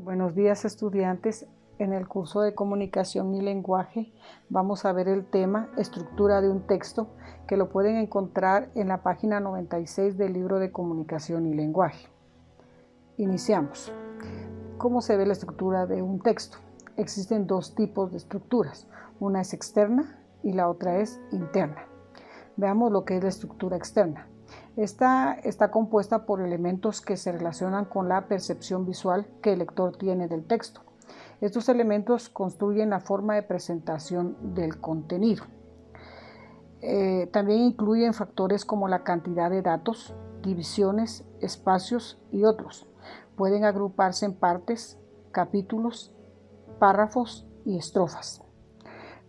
Buenos días, estudiantes. En el curso de comunicación y lenguaje vamos a ver el tema estructura de un texto, que lo pueden encontrar en la página 96 del libro de comunicación y lenguaje. Iniciamos. ¿Cómo se ve la estructura de un texto? Existen dos tipos de estructuras. Una es externa y la otra es interna. Veamos lo que es la estructura externa. Esta está compuesta por elementos que se relacionan con la percepción visual que el lector tiene del texto. Estos elementos construyen la forma de presentación del contenido. También incluyen factores como la cantidad de datos, divisiones, espacios y otros. Pueden agruparse en partes, capítulos, párrafos y estrofas.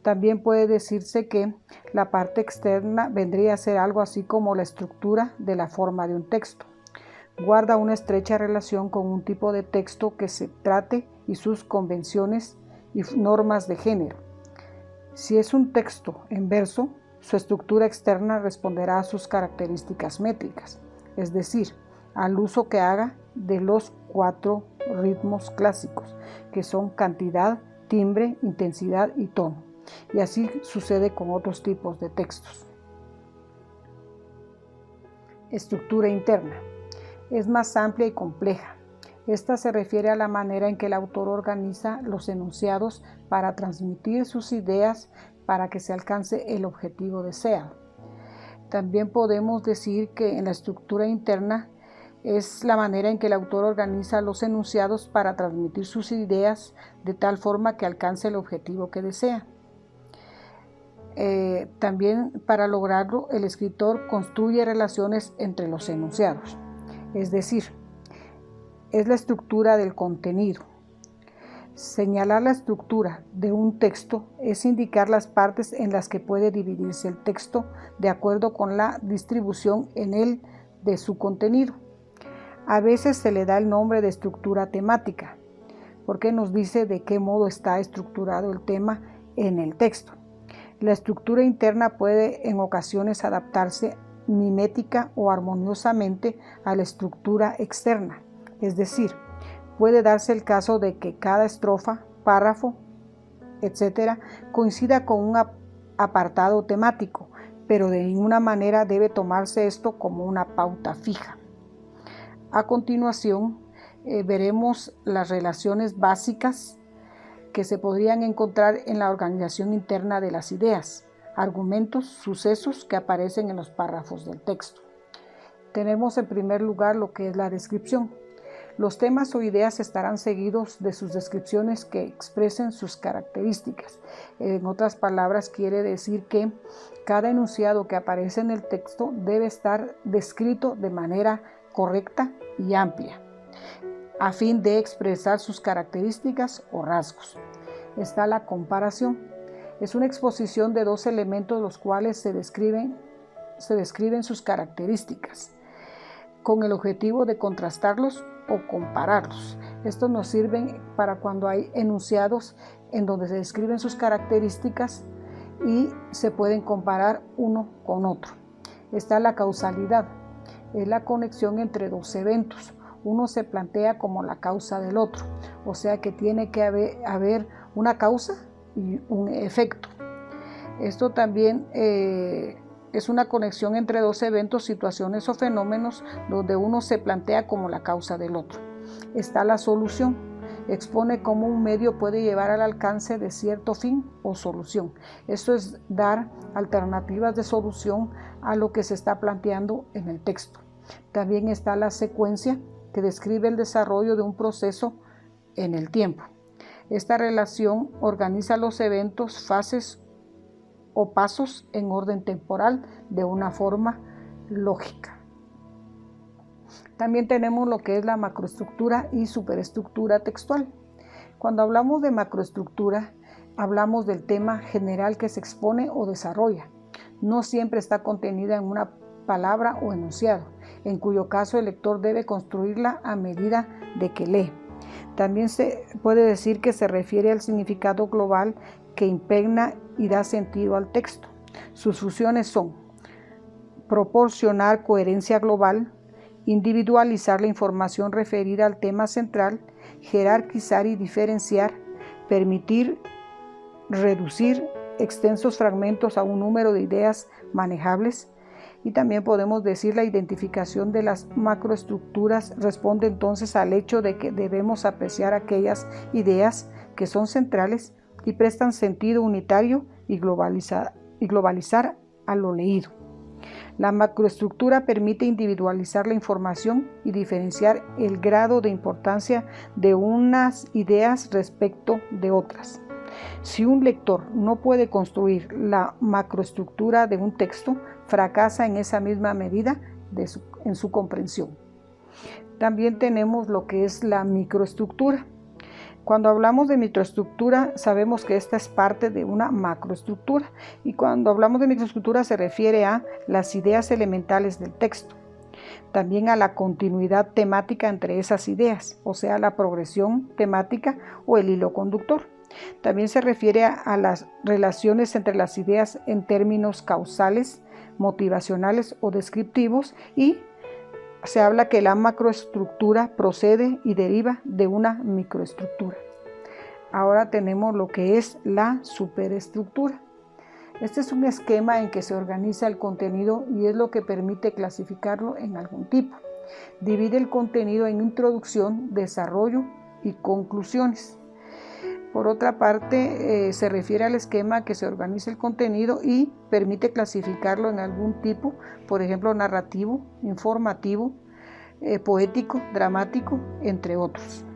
También puede decirse que la parte externa vendría a ser algo así como la estructura de la forma de un texto. Guarda una estrecha relación con un tipo de texto que se trate y sus convenciones y normas de género. Si es un texto en verso, su estructura externa responderá a sus características métricas, es decir, al uso que haga de los 4 ritmos clásicos, que son cantidad, timbre, intensidad y tono. Y así sucede con otros tipos de textos. Estructura interna. Es más amplia y compleja. Esta se refiere a la manera en que el autor organiza los enunciados para transmitir sus ideas para que se alcance el objetivo deseado. También podemos decir que en la estructura interna es la manera en que el autor organiza los enunciados para transmitir sus ideas de tal forma que alcance el objetivo que desea. También para lograrlo el escritor construye relaciones entre los enunciados, es decir, es la estructura del contenido. Señalar la estructura de un texto es indicar las partes en las que puede dividirse el texto de acuerdo con la distribución en él de su contenido. A veces se le da el nombre de estructura temática, porque nos dice de qué modo está estructurado el tema en el texto. La estructura interna puede en ocasiones adaptarse mimética o armoniosamente a la estructura externa, es decir, puede darse el caso de que cada estrofa, párrafo, etc., coincida con un apartado temático, pero de ninguna manera debe tomarse esto como una pauta fija. A continuación, veremos las relaciones básicas que se podrían encontrar en la organización interna de las ideas, argumentos, sucesos que aparecen en los párrafos del texto. Tenemos en primer lugar lo que es la descripción. Los temas o ideas estarán seguidos de sus descripciones que expresen sus características. En otras palabras, quiere decir que cada enunciado que aparece en el texto debe estar descrito de manera correcta y amplia, a fin de expresar sus características o rasgos. Está la comparación. Es una exposición de dos elementos los cuales se describen sus características, con el objetivo de contrastarlos o compararlos. Esto nos sirve para cuando hay enunciados en donde se describen sus características y se pueden comparar uno con otro. Está la causalidad. Es la conexión entre dos eventos. Uno se plantea como la causa del otro, o sea que tiene que haber una causa y un efecto. Esto también es una conexión entre dos eventos, situaciones o fenómenos donde uno se plantea como la causa del otro. Está la solución. Expone cómo un medio puede llevar al alcance de cierto fin o solución. Esto es dar alternativas de solución a lo que se está planteando en el texto. También está la secuencia, que describe el desarrollo de un proceso en el tiempo. Esta relación organiza los eventos, fases o pasos en orden temporal de una forma lógica. También tenemos lo que es la macroestructura y superestructura textual. Cuando hablamos de macroestructura, hablamos del tema general que se expone o desarrolla. No siempre está contenida en una palabra o enunciado, en cuyo caso el lector debe construirla a medida de que lee. También se puede decir que se refiere al significado global que impregna y da sentido al texto. Sus funciones son proporcionar coherencia global, individualizar la información referida al tema central, jerarquizar y diferenciar, permitir reducir extensos fragmentos a un número de ideas manejables. Y también podemos decir la identificación de las macroestructuras responde entonces al hecho de que debemos apreciar aquellas ideas que son centrales y prestan sentido unitario y globalizar a lo leído. La macroestructura permite individualizar la información y diferenciar el grado de importancia de unas ideas respecto de otras. Si un lector no puede construir la macroestructura de un texto, fracasa en esa misma medida en su comprensión. También tenemos lo que es la microestructura. Cuando hablamos de microestructura, sabemos que esta es parte de una macroestructura, y cuando hablamos de microestructura se refiere a las ideas elementales del texto, también a la continuidad temática entre esas ideas, o sea, la progresión temática o el hilo conductor. También se refiere a las relaciones entre las ideas en términos causales, motivacionales o descriptivos, y se habla que la macroestructura procede y deriva de una microestructura. Ahora tenemos lo que es la superestructura. Este es un esquema en que se organiza el contenido y es lo que permite clasificarlo en algún tipo. Divide el contenido en introducción, desarrollo y conclusiones. Por otra parte, se refiere al esquema que se organiza el contenido y permite clasificarlo en algún tipo, por ejemplo, narrativo, informativo, poético, dramático, entre otros.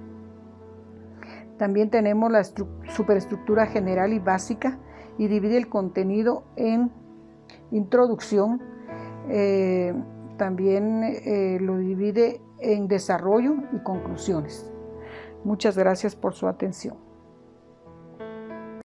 También tenemos la superestructura general y básica y divide el contenido en introducción, también lo divide en desarrollo y conclusiones. Muchas gracias por su atención.